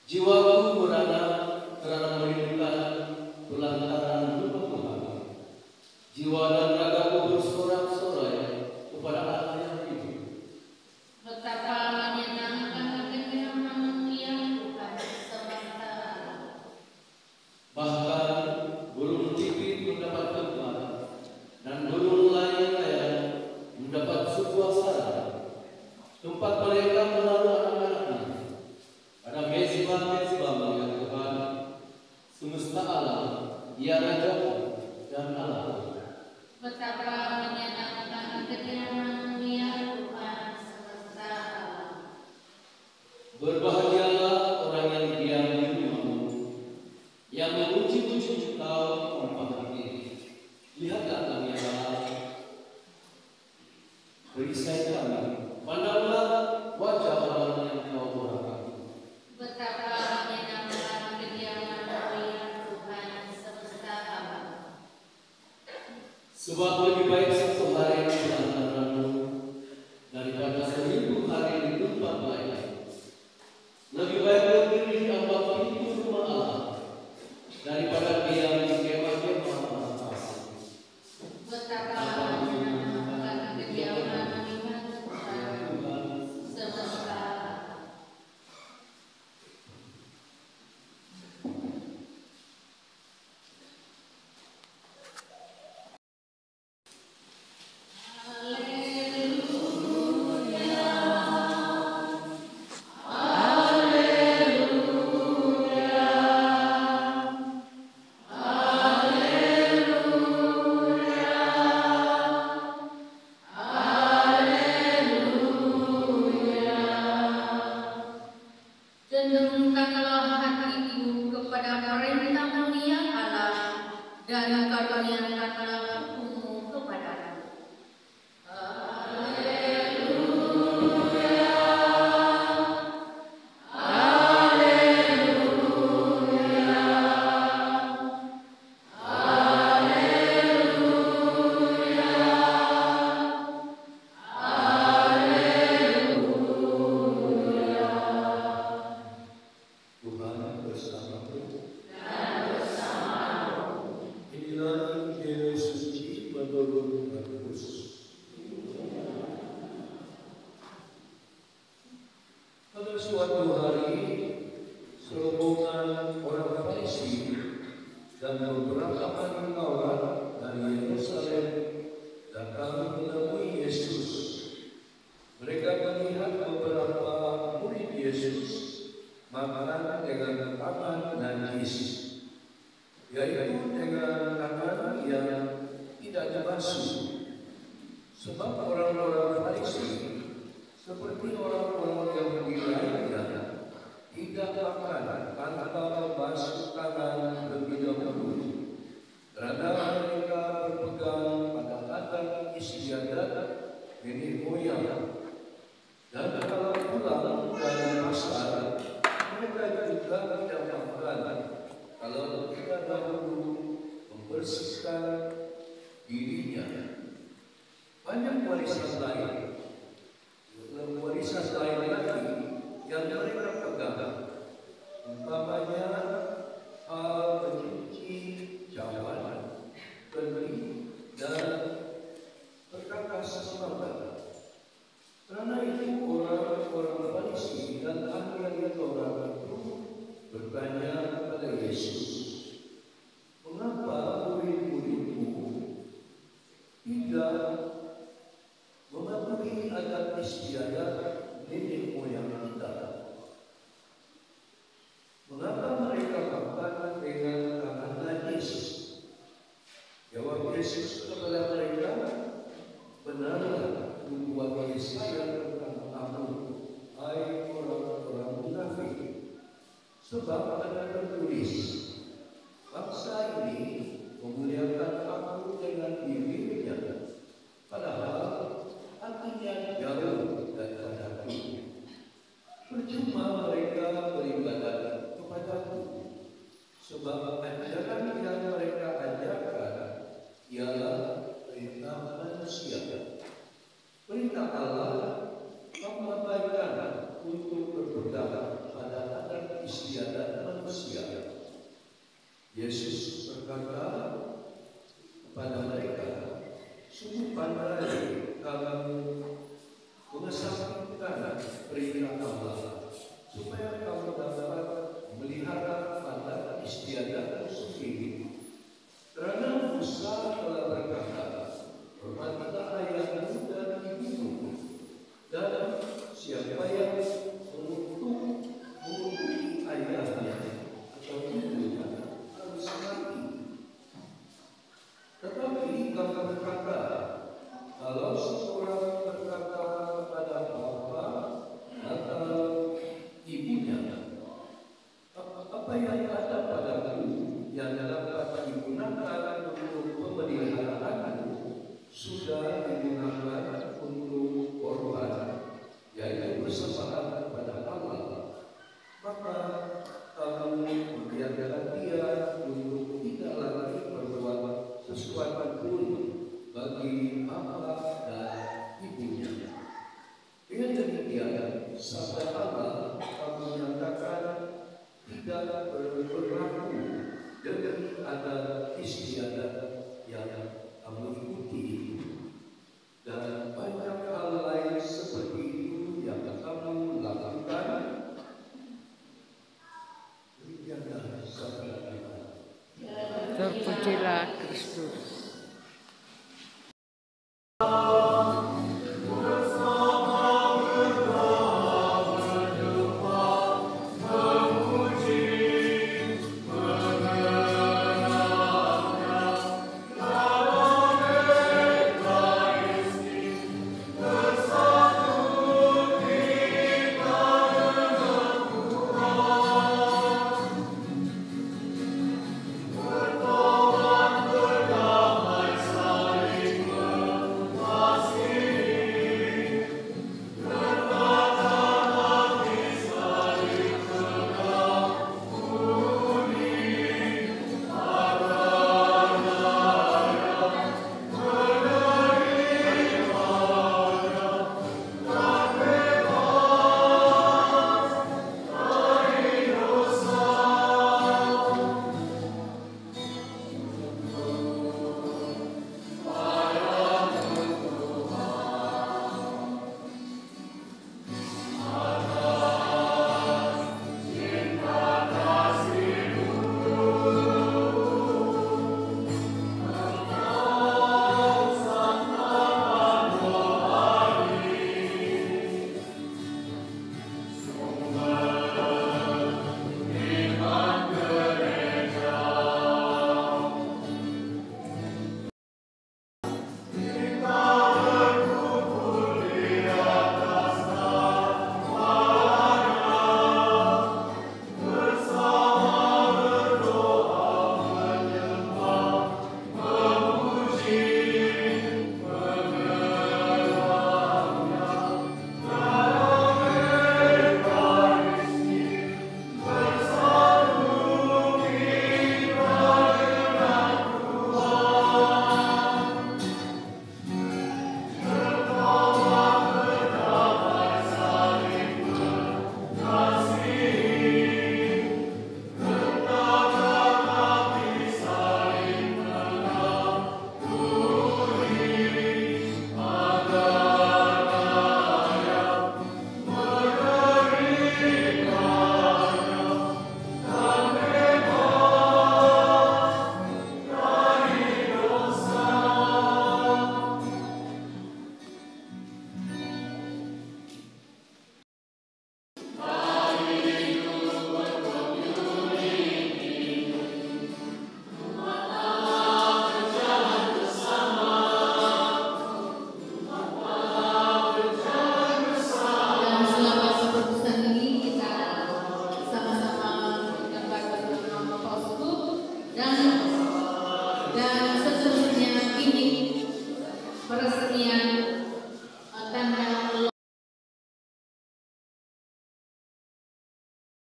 Jiwaku merana karena merindukan kelantaran rumah Ia Rajaku dan Allahku. Betapa menyenangkan kediaman-Mu ya Tuhan semesta alam. Berbahagialah orang yang diam di rumah-Mu, yang memuji-puji Engkau tanpa henti. Lihatlah kami ya Allah, perisai kami, pandanglah wajah orang yang Kau murahkan. Betapa menyenangkan kediaman-Mu ya Tuhan semesta alam. Sebab lebih baik satu hari di antara-Mu daripada 1000 hari di tempat lain. Lebih baik berdiri di ambang pintu rumah Allah daripada diam di kemah-kemah atas. Betapa menyenangkan kediaman-Mu ya Tuhan semesta alam. Cenderungkanlah hatiku kepada perintah-Mu ya Allah, dan karuniakanlah hukum-Mu kepadaku. Tuhan bersama-Mu. Inilah Injil suci menurut Markus. Pada suatu hari, serombongan orang Farisi dan beberapa ahli Taurat dari Yerusalem datang menemui Yesus. Mereka melihat beberapa murid Yesus makan dengan tangan najis, yaitu dengan tangan yang tidak dibasuh. Sebab orang-orang Farisi seperti orang-orang Yahudi lainnya tidak makan tanpa membasuh tangan lebih dahulu, karena mereka berpegang pada adat istiadat nenek moyang. Dan kalau pulang dari pasar, mereka juga tidak makan kalau tidak dahulu membersihkan dirinya. Banyak warisan lain lagi yang mereka pegang, umpamanya hal mencuci cawan, kendi, dan perkakas semangat. Karena itu orang-orang Farisi dan ahli Taurat itu bertanya kepada Yesus, mengapa murid-murid-Mu tidak mematuhi adat istiadat nenek moyang kita? Mengapa mereka makan dengan tangan najis? Jawab Yesus kepada mereka, benarlah buat Yesaya tentang kamu, hai orang-orang munafik. Sebab ada tertulis, bangsa ini memuliakan aku dengan dirinya, padahal hatinya jauh daripadaku. Percuma mereka beribadah kepadaku, sebab ajaran yang mereka ajarkan ialah perintah manusia. Perintah Allah mengabaikan untuk berpegang pada adat istiadat manusia. Yesus berkata kepada mereka, sungguh pandai kamu mengesampingkan perintah Allah, supaya kamu dapat melihara adat istiadat sendiri. Karena Musa telah berkata, hormatilah ayahmu dan ibumu, dan siapa yang mengutuk ayahnya atau ibunya harus mati. ada istiadat yang kamu ikuti dan banyak hal lain seperti itu yang kamu lakukan, Terpujilah Kristus.